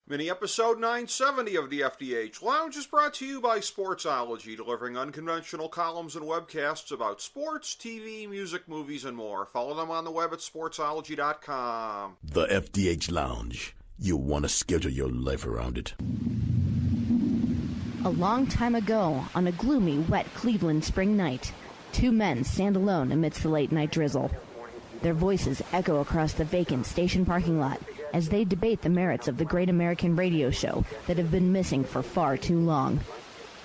Mini episode 970 of the FDH Lounge is brought to you by Sportsology, delivering unconventional columns and webcasts about sports, TV, music, movies, and more. Follow them on the web at sportsology.com. The FDH Lounge. You'll want to schedule your life around it. A long time ago, on a gloomy, wet Cleveland spring night, two men stand alone amidst the late-night drizzle. Their voices echo across the vacant station parking lot as they debate the merits of the great American radio show that have been missing for far too long.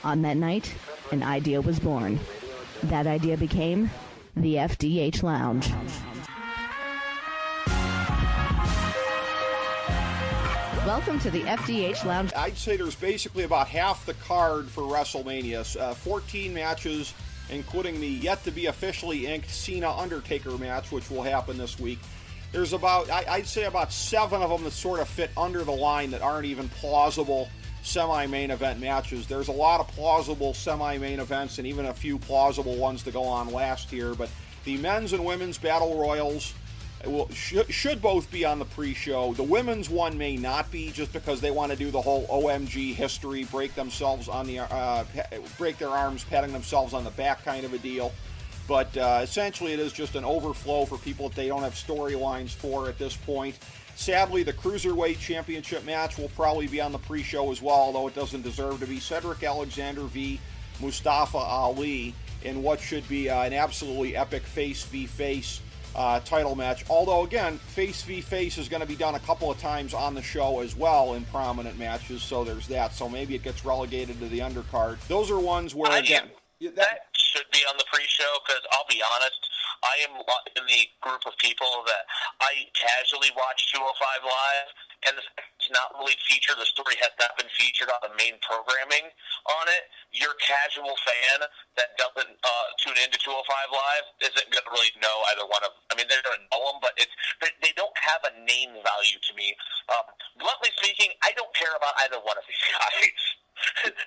On that night, an idea was born. That idea became the FDH Lounge. Welcome to the FDH Lounge. I'd say there's basically about half the card for WrestleMania. 14 matches, including the yet-to-be officially inked Cena-Undertaker match, which will happen this week. There's I'd say about 7 of them that sort of fit under the line that aren't even plausible semi-main event matches. There's a lot of plausible semi-main events and even a few plausible ones to go on last year, but the men's and women's battle royals should both be on the pre-show. The women's one may not be, just because they want to do the whole OMG history, break their arms, patting themselves on the back kind of a deal. But essentially it is just an overflow for people that they don't have storylines for at this point. Sadly, the Cruiserweight Championship match will probably be on the pre-show as well, although it doesn't deserve to be. Cedric Alexander v. Mustafa Ali in what should be an absolutely epic face v face title match. Although, again, face v face is going to be done a couple of times on the show as well in prominent matches, so there's that. So maybe it gets relegated to the undercard. Those are ones where, again... That should be on the pre-show, because I'll be honest, I am in the group of people that I casually watch 205 Live, and it's not really featured. The story has not been featured on the main programming on it. Your casual fan that doesn't tune into 205 Live isn't going to really know either one of them. I mean, they're going to know them, but they don't have a name value to me. Bluntly speaking, I don't care about either one of these guys.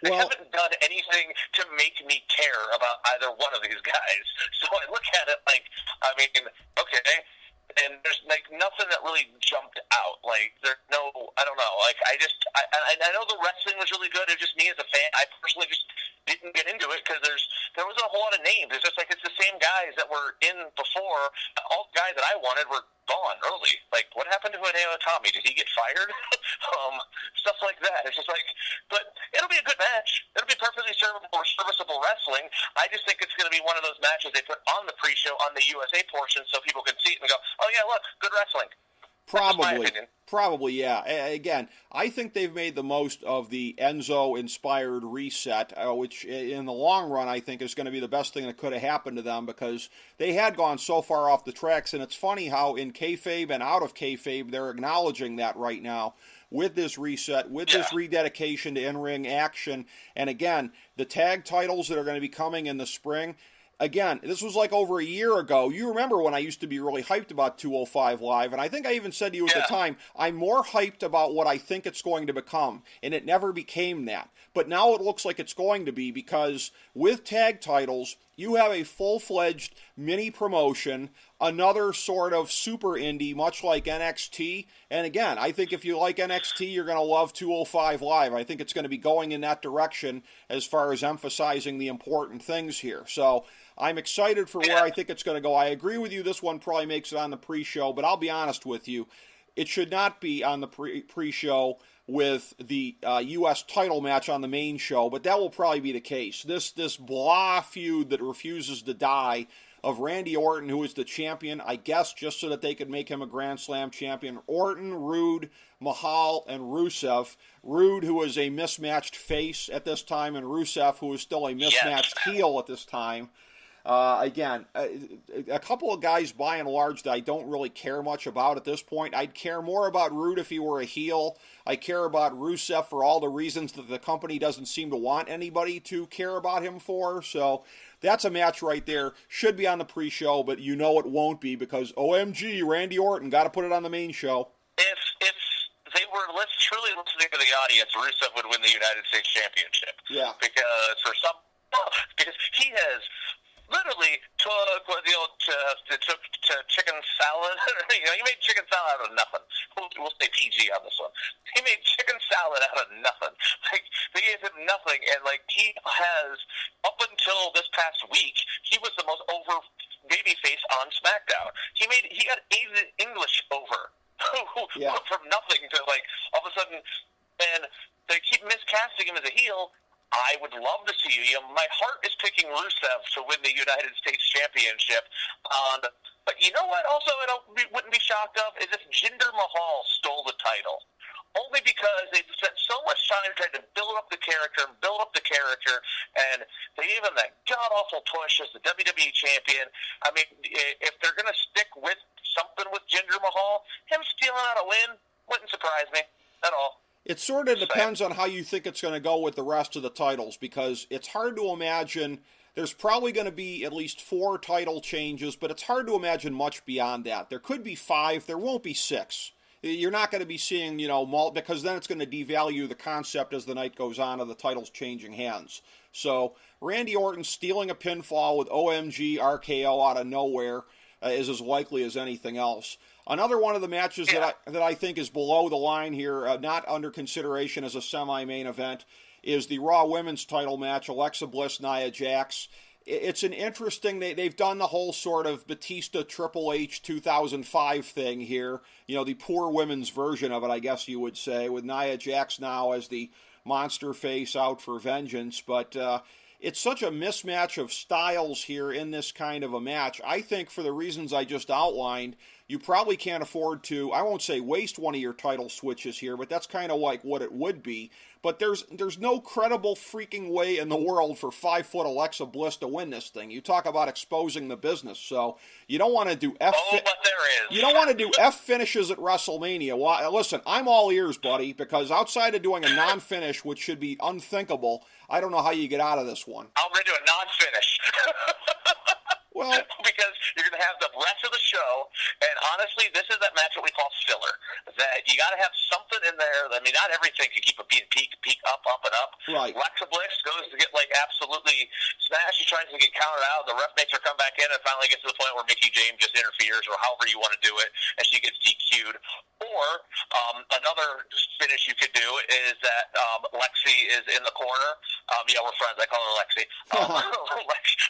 They haven't done anything to make me care about either one of these guys. So I look at it like, I mean, okay, and there's like nothing that really jumped out. Like, there's no, I don't know. Like, I know the wrestling was really good. It was just me as a fan. I personally just didn't get into it because there wasn't a whole lot of names. It's just like it's the same guys that were in before. All the guys that I wanted were gone early. Like, what happened to Hideo Itami? Did he get fired? Stuff like that. It's just like, but it'll be a good match. It'll be perfectly serviceable wrestling. I just think it's going to be one of those matches they put on the pre-show on the USA portion so people can see it and go, oh yeah, look, good wrestling. Probably, yeah. Again, I think they've made the most of the Enzo-inspired reset, which in the long run I think is going to be the best thing that could have happened to them, because they had gone so far off the tracks, and it's funny how in kayfabe and out of kayfabe they're acknowledging that right now with this reset, with this rededication to in-ring action, and again, the tag titles that are going to be coming in the spring. Again, this was like over a year ago. You remember when I used to be really hyped about 205 Live, and I think I even said to you at the time, I'm more hyped about what I think it's going to become, and it never became that. But now it looks like it's going to be, because with tag titles, you have a full-fledged mini promotion, another sort of super indie, much like NXT. And again, I think if you like NXT, you're going to love 205 Live. I think it's going to be going in that direction as far as emphasizing the important things here. So I'm excited for where I think it's going to go. I agree with you, this one probably makes it on the pre-show, but I'll be honest with you, it should not be on the pre-show with the U.S. title match on the main show, but that will probably be the case. This blah feud that refuses to die of Randy Orton, who is the champion, I guess just so that they could make him a Grand Slam champion. Orton, Rude, Mahal, and Rusev. Rude, who is a mismatched face at this time, and Rusev, who is still a mismatched heel at this time. Again, a couple of guys by and large that I don't really care much about at this point. I'd care more about Rude if he were a heel. I care about Rusev for all the reasons that the company doesn't seem to want anybody to care about him for. So that's a match right there. Should be on the pre-show, but you know it won't be because OMG, Randy Orton, got to put it on the main show. If they were truly listening to the audience, Rusev would win the United States Championship. Yeah. Because he has literally took chicken salad. He made chicken salad out of nothing. We'll stay PG on this one. He made chicken talent out of nothing. Like, they gave him nothing, and like he has, up until this past week, he was the most over babyface on SmackDown. He got Aiden English over from nothing to like all of a sudden, and they keep miscasting him as a heel. I would love to see you. My heart is picking Rusev to win the United States Championship. But you know what? Also, wouldn't be shocked of is if Jinder Mahal stole the title. Only because they've spent so much time trying to build up the character, and they gave him that god-awful push as the WWE Champion. I mean, if they're going to stick with something with Jinder Mahal, him stealing out a win wouldn't surprise me at all. It sort of depends on how you think it's going to go with the rest of the titles, because it's hard to imagine. There's probably going to be at least 4 title changes, but it's hard to imagine much beyond that. There could be 5. There won't be 6. You're not going to be seeing, because then it's going to devalue the concept as the night goes on of the titles changing hands. So Randy Orton stealing a pinfall with OMG RKO out of nowhere is as likely as anything else. Another one of the matches that I think is below the line here, not under consideration as a semi-main event, is the Raw Women's title match, Alexa Bliss, Nia Jax. It's an interesting, they've done the whole sort of Batista Triple H 2005 thing here, the poor women's version of it, I guess you would say, with Nia Jax now as the monster face out for vengeance, but it's such a mismatch of styles here in this kind of a match. I think for the reasons I just outlined, you probably can't afford to, I won't say waste one of your title switches here, but that's kind of like what it would be. But there's no credible freaking way in the world for 5-foot Alexa Bliss to win this thing. You talk about exposing the business, so you don't want to do but there is. You don't want to do F finishes at WrestleMania. Well, listen, I'm all ears, buddy, because outside of doing a non-finish, which should be unthinkable, I don't know how you get out of this one. I'm ready to do a non-finish. Well, because you're going to have the rest of the show, and honestly, this is that match that we call filler. That you got to have something in there. I mean, not everything can keep a peak, up, and up. Right. Alexa Bliss goes to get absolutely smashed. She tries to get counted out. The ref makes her come back in, and finally gets to the point where Mickie James just interferes, or however you want to do it, and she gets DQ'd. Or another finish you could do is that Lexi is in the corner. We're friends. I call her Lexi.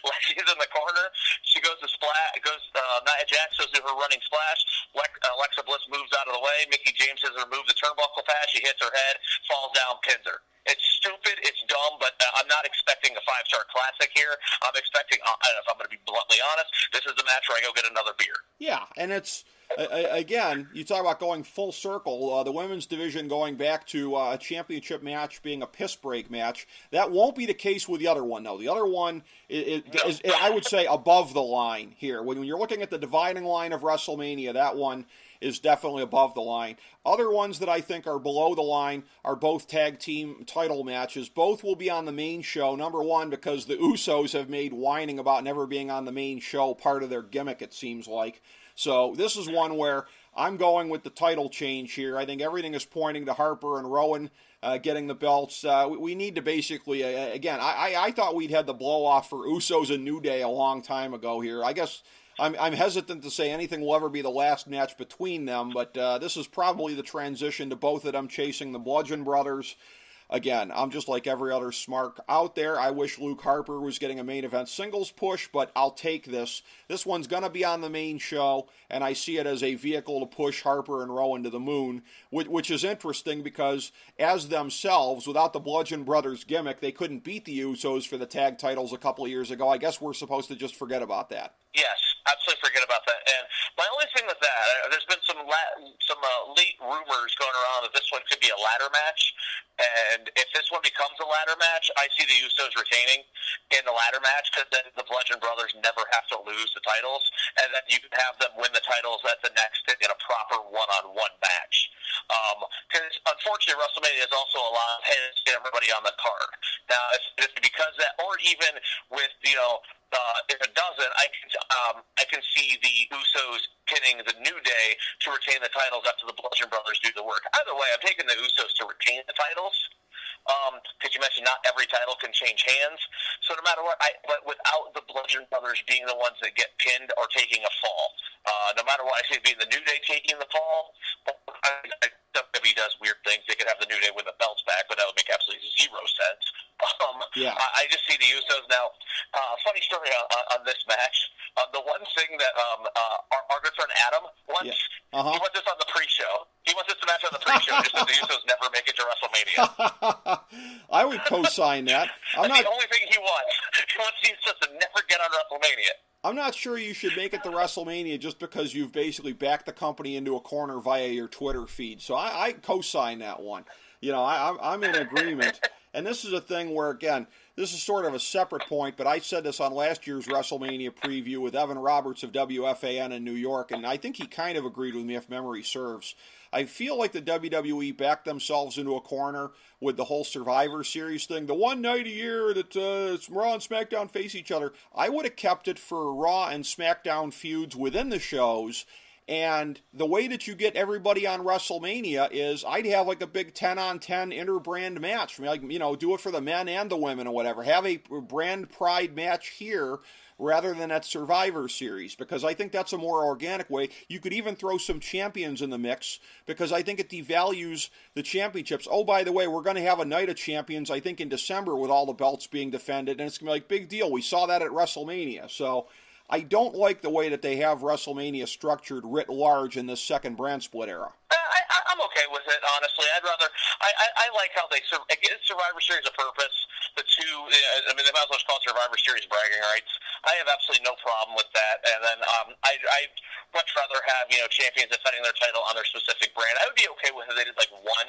Lexi is in the corner. She goes to splash. Nia Jax goes to her running splash. Alexa Bliss moves out of the way. Mickie James has removed the turnbuckle pad. She hits her head, falls down, pins her. It's stupid. It's dumb. But I'm not expecting a 5-star classic here. I'm expecting. If I'm going to be bluntly honest, this is the match where I go get another beer. Yeah, and it's. Again, you talk about going full circle, the women's division going back to a championship match being a piss break match. That won't be the case with the other one, though. The other one is, I would say, above the line here. When you're looking at the dividing line of WrestleMania, that one is definitely above the line. Other ones that I think are below the line are both tag team title matches. Both will be on the main show. Number one, because the Usos have made whining about never being on the main show part of their gimmick, it seems like. So this is one where I'm going with the title change here. I think everything is pointing to Harper and Rowan getting the belts. We need to basically, again, I thought we'd had the blow-off for Usos and New Day a long time ago here. I guess I'm hesitant to say anything will ever be the last match between them, but this is probably the transition to both of them chasing the Bludgeon Brothers. Again, I'm just like every other smart out there. I wish Luke Harper was getting a main event singles push, but I'll take this. This one's going to be on the main show, and I see it as a vehicle to push Harper and Rowan to the moon, which is interesting because as themselves, without the Bludgeon Brothers gimmick, they couldn't beat the Usos for the tag titles a couple of years ago. I guess we're supposed to just forget about that. Yes, absolutely forget about that. And my only thing with that, there's been some late rumors going around that this one could be a ladder match. And if this one becomes a ladder match, I see the Usos retaining in the ladder match because then the Bludgeon Brothers never have to lose the titles. And then you can have them win the titles at the next in a proper one-on-one match. Because unfortunately, WrestleMania is also a lot of heads to everybody on the card. Now, if because that, or even with, if it doesn't, I can see the Usos pinning the New Day to retain the titles after the Bludgeon Brothers do the work. Either way, I'm taking the Usos to retain the titles. Because you mentioned not every title can change hands. So no matter what, but without the Bludgeon Brothers being the ones that get pinned or taking a fall, no matter what, I see it being the New Day taking the fall. WWE does weird things. They could have the New Day win the belt on this match. The one thing that our good friend Adam wants, he wants this on the pre-show. He wants this match on the pre-show just so the Usos never make it to WrestleMania. I would co-sign that. That's the only thing he wants. He wants the Usos to never get on WrestleMania. I'm not sure you should make it to WrestleMania just because you've basically backed the company into a corner via your Twitter feed. So I co-sign that one. I'm in agreement. And this is a thing where, again, this is sort of a separate point, but I said this on last year's WrestleMania preview with Evan Roberts of WFAN in New York, and I think he kind of agreed with me if memory serves. I feel like the WWE backed themselves into a corner with the whole Survivor Series thing. The one night a year that Raw and SmackDown face each other, I would have kept it for Raw and SmackDown feuds within the shows. And the way that you get everybody on WrestleMania is I'd have like a big 10-on-10 inter-brand match. Do it for the men and the women or whatever. Have a brand pride match here rather than at Survivor Series, because I think that's a more organic way. You could even throw some champions in the mix, because I think it devalues the championships. Oh, by the way, we're going to have a night of champions, I think, in December with all the belts being defended, and it's going to be like, big deal. We saw that at WrestleMania. So I don't like the way that they have WrestleMania structured writ large in this second brand split era. I'm okay with it, honestly. I'd rather. I like how they give Survivor Series a purpose. The two, they might as well just call it Survivor Series bragging rights. I have absolutely no problem with that. And then I'd much rather have champions defending their title on their specific brand. I would be okay with it. They did one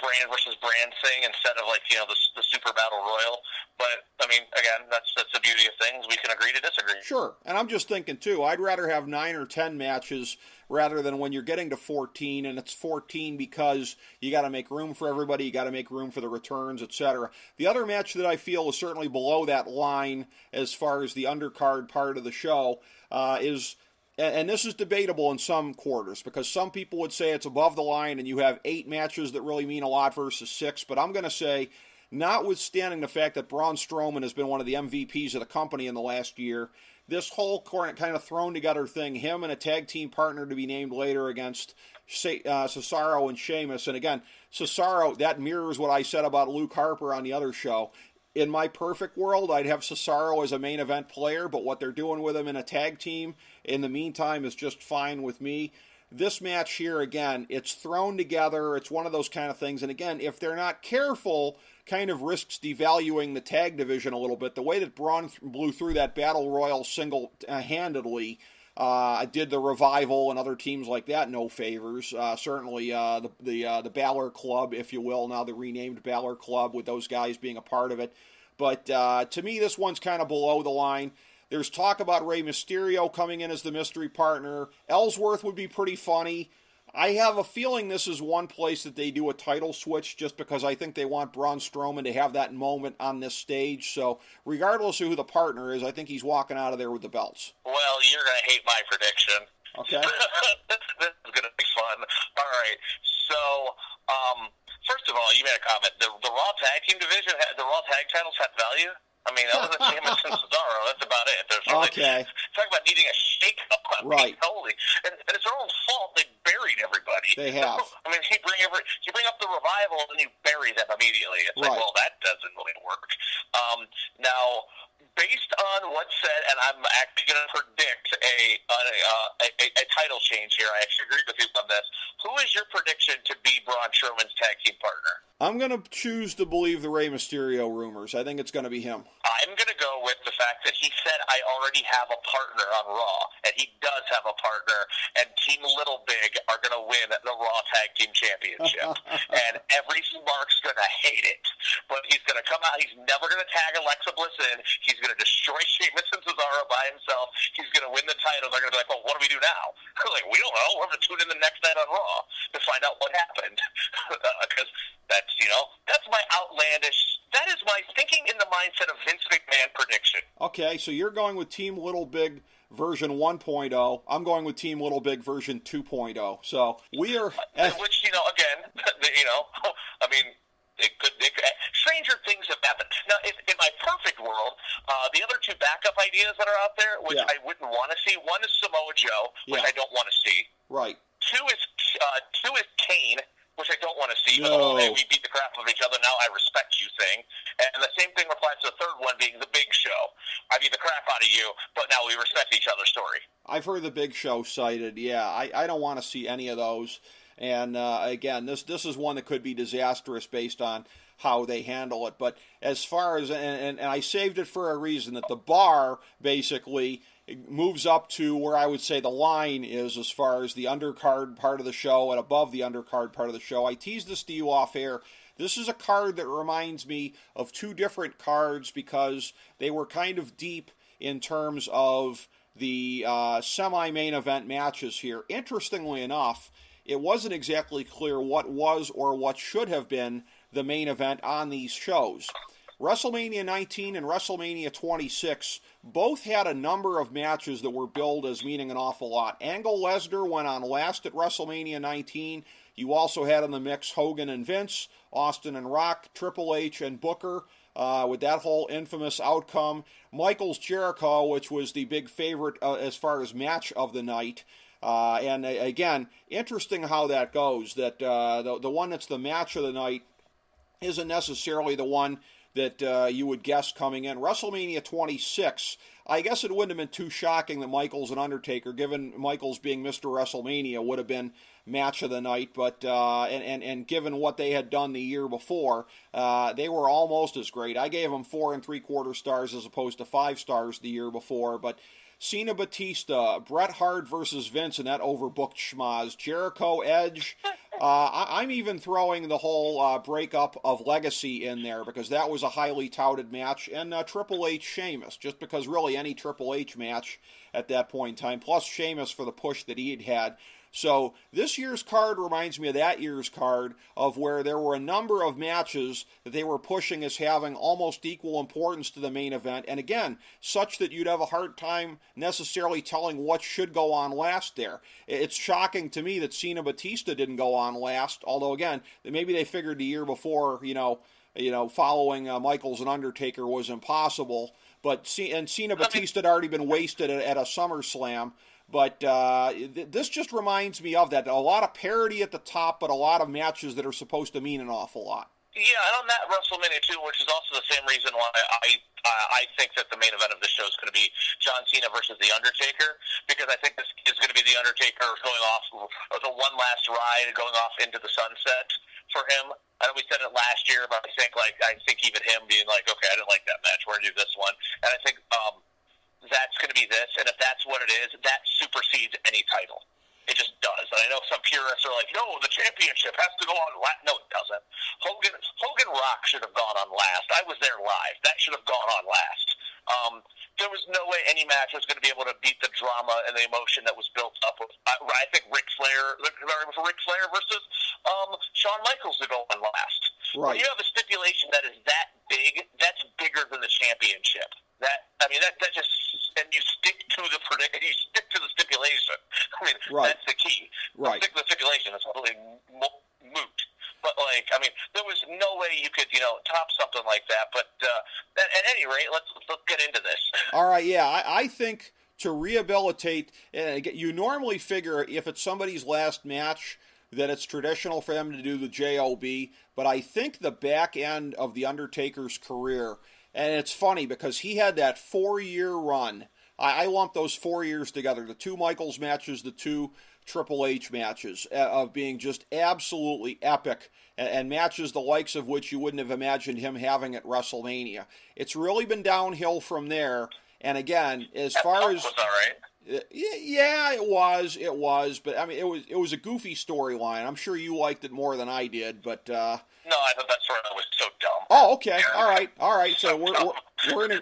brand versus brand thing instead of the Super Battle Royal. But again, that's the beauty of things. We can agree to disagree. Sure, and I'm just thinking too. I'd rather have 9 or 10 matches rather than when you're getting to 14, and it's 14 because you got to make room for everybody, you got to make room for the returns, etc. The other match that I feel is certainly below that line as far as the undercard part of the show is, and this is debatable in some quarters, because some people would say it's above the line and you have 8 matches that really mean a lot versus 6, but I'm going to say, notwithstanding the fact that Braun Strowman has been one of the MVPs of the company in the last year, this whole kind of thrown together thing, him and a tag team partner to be named later against Cesaro and Sheamus. And again, Cesaro, that mirrors what I said about Luke Harper on the other show. In my perfect world, I'd have Cesaro as a main event player, but what they're doing with him in a tag team in the meantime is just fine with me. This match here, again, it's thrown together. It's one of those kind of things. And again, if they're not careful, kind of risks devaluing the tag division a little bit. The way that Braun blew through that Battle Royal single-handedly did the Revival and other teams like that no favors. Certainly the Balor Club, if you will, now the renamed Balor Club, with those guys being a part of it. But to me, this one's kind of below the line. There's talk about Rey Mysterio coming in as the mystery partner. Ellsworth would be pretty funny. I have a feeling this is one place that they do a title switch, just because I think they want Braun Strowman to have that moment on this stage. So regardless of who the partner is, I think he's walking out of there with the belts. Well, you're going to hate my prediction. Okay. This is going to be fun. All right. So, first of all, you made a comment. The Raw Tag Team division, the Raw Tag titles had value. Other than Sheamus and Cesaro, that's about it. There's really, okay. Talk about needing a shake-up. Right. Holy. And it's their own fault. They buried everybody. They have. You bring up the Revival and you bury them immediately. It's right. like, well, that doesn't really work. Now, based on what's said, and I'm actually going to predict a title change here. I actually agree with you on this. Who is your prediction to be Braun Strowman's tag team partner? I'm going to choose to believe the Rey Mysterio rumors. I think it's going to be him. I'm going to go with the fact that he said, I already have a partner on Raw, and he does have a partner, and Team Little Big are going to win the Raw Tag Team Championship. And every Mark's going to hate it, but he's going to come out. He's never going to tag Alexa Bliss in. He's going to destroy Sheamus and Cesaro by himself. He's going to win the title. They're going to be like, well, what do we do now? They're like, we don't know. We're going to tune in the next night on Raw to find out what happened. Because that's my outlandish, that is my thinking in the mindset of Vince McMahon prediction. Okay, so you're going with Team Little Big version 1.0. I'm going with Team Little Big version 2.0. So we are... Which, again, stranger things have happened. Now, in my perfect world, the other two backup ideas that are out there, which I wouldn't want to see, one is Samoa Joe, which I don't want to see. Right. Two is Kane which I don't want to see. No. But the whole, hey, we beat the crap out of each other, now I respect you thing. And the same thing applies to the third one being the Big Show. I beat the crap out of you, but now we respect each other story. I've heard the Big Show cited. Yeah, I don't want to see any of those. And again, this is one that could be disastrous based on how they handle it. But as far as, and I saved it for a reason, that the bar basically moves up to where I would say the line is as far as the undercard part of the show and above the undercard part of the show. I teased this to you off air. This is a card that reminds me of two different cards because they were kind of deep in terms of the semi-main event matches here. Interestingly enough, it wasn't exactly clear what was or what should have been the main event on these shows. WrestleMania 19 and WrestleMania 26 both had a number of matches that were billed as meaning an awful lot. Angle Lesnar went on last at WrestleMania 19. You also had in the mix Hogan and Vince, Austin and Rock, Triple H and Booker, with that whole infamous outcome. Michaels Jericho, which was the big favorite as far as match of the night. And again, interesting how that goes, that the one that's the match of the night isn't necessarily the one that you would guess coming in. WrestleMania 26, I guess it wouldn't have been too shocking that Michaels and Undertaker, given Michaels being Mr. WrestleMania, would have been match of the night, but and given what they had done the year before, they were almost as great. I gave them 4 3/4 stars as opposed to 5 stars the year before, but Cena Batista, Bret Hart versus Vince in that overbooked schmaz, Jericho Edge. I'm even throwing the whole breakup of Legacy in there because that was a highly touted match, and Triple H Sheamus, just because really any Triple H match at that point in time, plus Sheamus for the push that he had had. So this year's card reminds me of that year's card of where there were a number of matches that they were pushing as having almost equal importance to the main event. And again, such that you'd have a hard time necessarily telling what should go on last there. It's shocking to me that Cena Batista didn't go on last, although again, maybe they figured the year before, following Michaels and Undertaker was impossible. But Cena Batista had already been wasted at a SummerSlam. But this just reminds me of that. A lot of parity at the top, but a lot of matches that are supposed to mean an awful lot. Yeah, and on that WrestleMania 2, which is also the same reason why I think that the main event of the show is going to be John Cena versus The Undertaker, because I think this is going to be The Undertaker going off, or the one last ride going off into the sunset for him. I know we said it last year, but I think even him being like, okay, I didn't like that match, we're going to do this one. And I think that's going to be this, and if that's what it is, that supersedes any title. It just does. And I know some purists are like, no, the championship has to go on last. No, it doesn't. Hogan Rock should have gone on last. I was there live. That should have gone on last. There was no way any match was going to be able to beat the drama and the emotion that was built up. I think Ric Flair versus Shawn Michaels to go on last. Right. When you have a stipulation that is that big, that's bigger than the championship. That just, and you stick to the stipulation. I mean, right. That's the key. Right. Stick to the stipulation. It's totally moot. But there was no way you could, top something like that. But at any rate, let's get into this. All right. Yeah, I think to rehabilitate, you normally figure if it's somebody's last match that it's traditional for them to do the JOB. But I think the back end of the Undertaker's career. And it's funny because he had that 4-year run. I lump those 4 years together. The 2 Michaels matches, the 2 Triple H matches of being just absolutely epic and matches the likes of which you wouldn't have imagined him having at WrestleMania. It's really been downhill from there. And again, as far as... was all right. Yeah, it was, but I mean, it was a goofy storyline. I'm sure you liked it more than I did, but no, I thought that story was so dumb. Oh, okay, all right. So we're in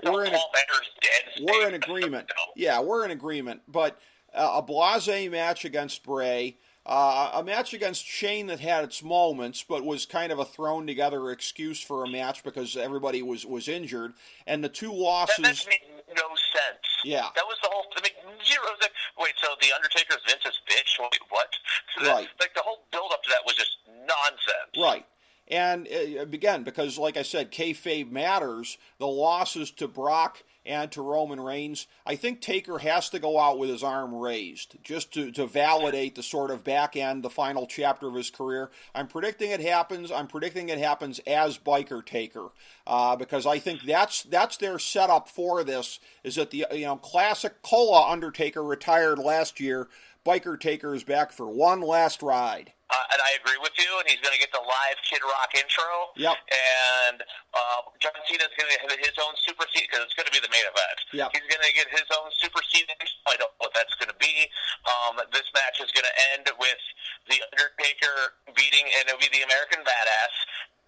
agreement. Yeah, we're in agreement. But a blasé match against Bray, a match against Shane that had its moments, but was kind of a thrown together excuse for a match because everybody was injured, and the 2 losses. That made no sense. Yeah. That was the whole thing. Wait, so The Undertaker's Vince's bitch? Wait, what? So right. The whole build-up to that was just nonsense. Right. And again, because like I said, kayfabe matters, the losses to Brock and to Roman Reigns, I think Taker has to go out with his arm raised just to validate the sort of back end, the final chapter of his career. I'm predicting it happens. I'm predicting it happens as Biker Taker because I think that's their setup for this, is that the classic Cola Undertaker retired last year. Biker Taker is back for one last ride. And I agree with you, and he's going to get the live Kid Rock intro. Yep. And John Cena's going to have his own super seed, because it's going to be the main event. Yep. He's going to get his own super seed. I don't know what that's going to be. This match is going to end with The Undertaker beating, and it'll be the American Badass.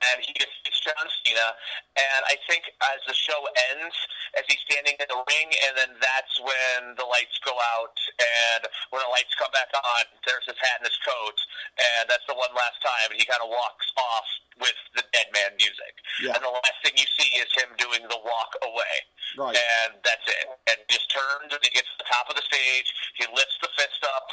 And he defeats John Cena, and I think as the show ends, as he's standing in the ring, and then that's when the lights go out, and when the lights come back on, there's his hat and his coat, and that's the one last time, and he kind of walks off with the Dead Man music. Yeah. And the last thing you see is him doing the walk away. Right. And that's it. And he just turns, and he gets to the top of the stage, he lifts the fist up,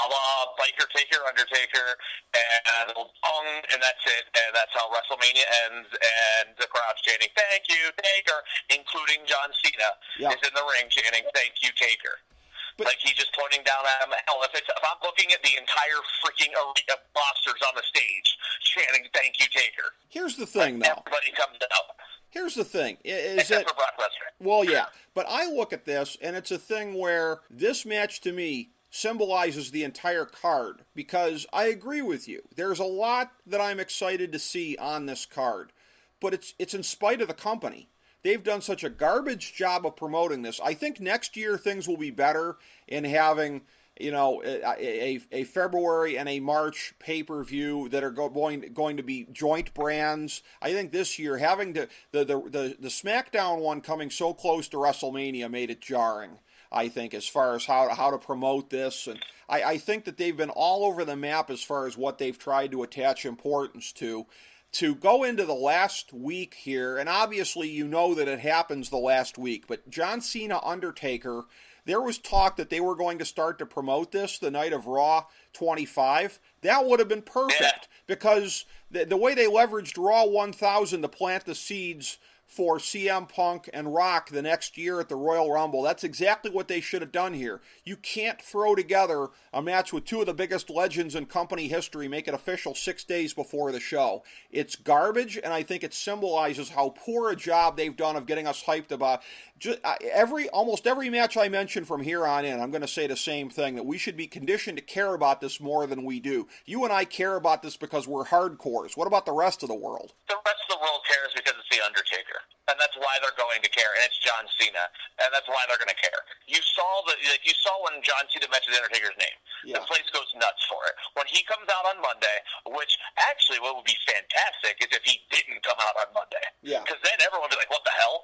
a la Biker Taker, Undertaker, and a little bong, and that's it. And that's how WrestleMania ends, and the crowd's chanting, "Thank you, Taker," including John Cena is in the ring chanting, "Thank you, Taker." But, like he's just pointing down at him. Hell, if I'm looking at the entire freaking arena of monsters on the stage chanting, "Thank you, Taker." Here's the thing, though. Everybody comes out. Here's the thing. Except for Brock Lesnar. Well, yeah. But I look at this, and it's a thing where this match, to me, symbolizes the entire card, because I agree with you. There's a lot that I'm excited to see on this card, but it's in spite of the company. They've done such a garbage job of promoting this. I think next year things will be better in having, a February and a March pay-per-view that are going to be joint brands. I think this year having the SmackDown one coming so close to WrestleMania made it jarring, I think, as far as how to promote this. And I think that they've been all over the map as far as what they've tried to attach importance to. To go into the last week here, and obviously you know that it happens the last week, but John Cena Undertaker, there was talk that they were going to start to promote this the night of Raw 25. That would have been perfect, because the way they leveraged Raw 1000 to plant the seeds for CM Punk and Rock the next year at the Royal Rumble. That's exactly what they should have done here. You can't throw together a match with two of the biggest legends in company history, make it official 6 days before the show. It's garbage, and I think it symbolizes how poor a job they've done of getting us hyped about. Almost every match I mention from here on in, I'm going to say the same thing, that we should be conditioned to care about this more than we do. You and I care about this because we're hardcores. What about the rest of the world? The rest of the world cares because it's The Undertaker. And that's why they're going to care, and it's John Cena, and that's why they're going to care. You saw when John Cena mentioned The Undertaker's name. Yeah. The place goes nuts for it. When he comes out on Monday, which actually what would be fantastic is if he didn't come out on Monday. Yeah. Because then everyone would be like, what the hell?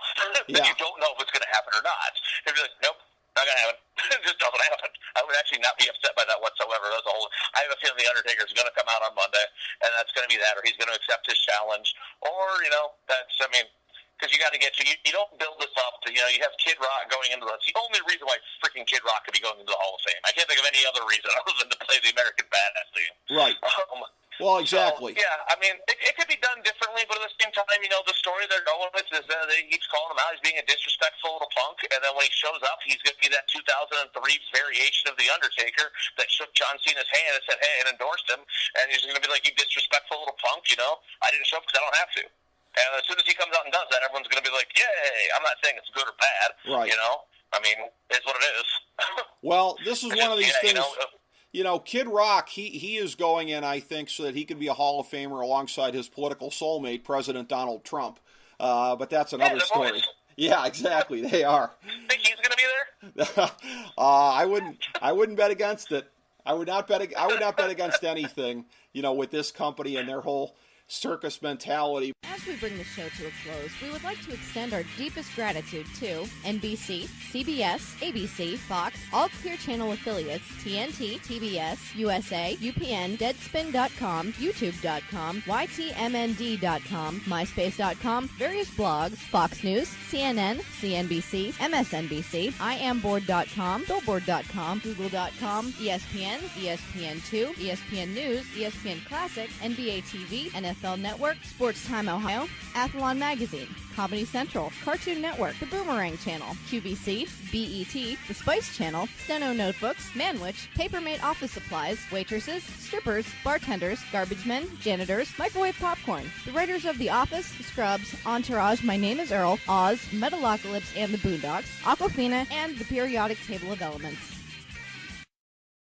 Yeah. You don't know if it's going to happen or not. They'd be like, nope, not going to happen. It just doesn't happen. I would actually not be upset by that whatsoever. I have a feeling The Undertaker is going to come out on Monday, and that's going to be that, or he's going to accept his challenge, or, because you got to you don't build this up to, you have Kid Rock going into the only reason why freaking Kid Rock could be going into the Hall of Fame. I can't think of any other reason other than to play the American Badass theme. Right. Well, exactly. So, it could be done differently, but at the same time, the story they're going with is that he keeps calling him out. He's being a disrespectful little punk, and then when he shows up, he's going to be that 2003 variation of The Undertaker that shook John Cena's hand and said, hey, and endorsed him, and he's going to be like, you disrespectful little punk, I didn't show up because I don't have to. And as soon as he comes out and does that, everyone's going to be like, yay! I'm not saying it's good or bad, right. It's what it is. Well, this is one of these things... Kid Rock, he is going in, I think, so that he can be a Hall of Famer alongside his political soulmate, President Donald Trump. But that's another story. Boys. Yeah, exactly. They are. Think he's going to be there? I wouldn't bet against it. I would not bet against anything, with this company and their whole circus mentality. As we bring the show to a close, we would like to extend our deepest gratitude to NBC, CBS, ABC, Fox, all Clear Channel affiliates, TNT, TBS, USA, UPN, Deadspin.com, YouTube.com, YTMND.com, MySpace.com, various blogs, Fox News, CNN, CNBC, MSNBC, IamBoard.com, Billboard.com, Google.com, ESPN, ESPN2, ESPN News, ESPN Classic, NBA TV, NFL NFL Network, Sports Time Ohio, Athlon Magazine, Comedy Central, Cartoon Network, The Boomerang Channel, QVC, BET, The Spice Channel, Steno Notebooks, Manwich, Papermate Office Supplies, waitresses, strippers, bartenders, garbage men, janitors, microwave popcorn, the writers of The Office, Scrubs, Entourage, My Name is Earl, Oz, Metalocalypse and the Boondocks, Aquafina, and the periodic table of elements.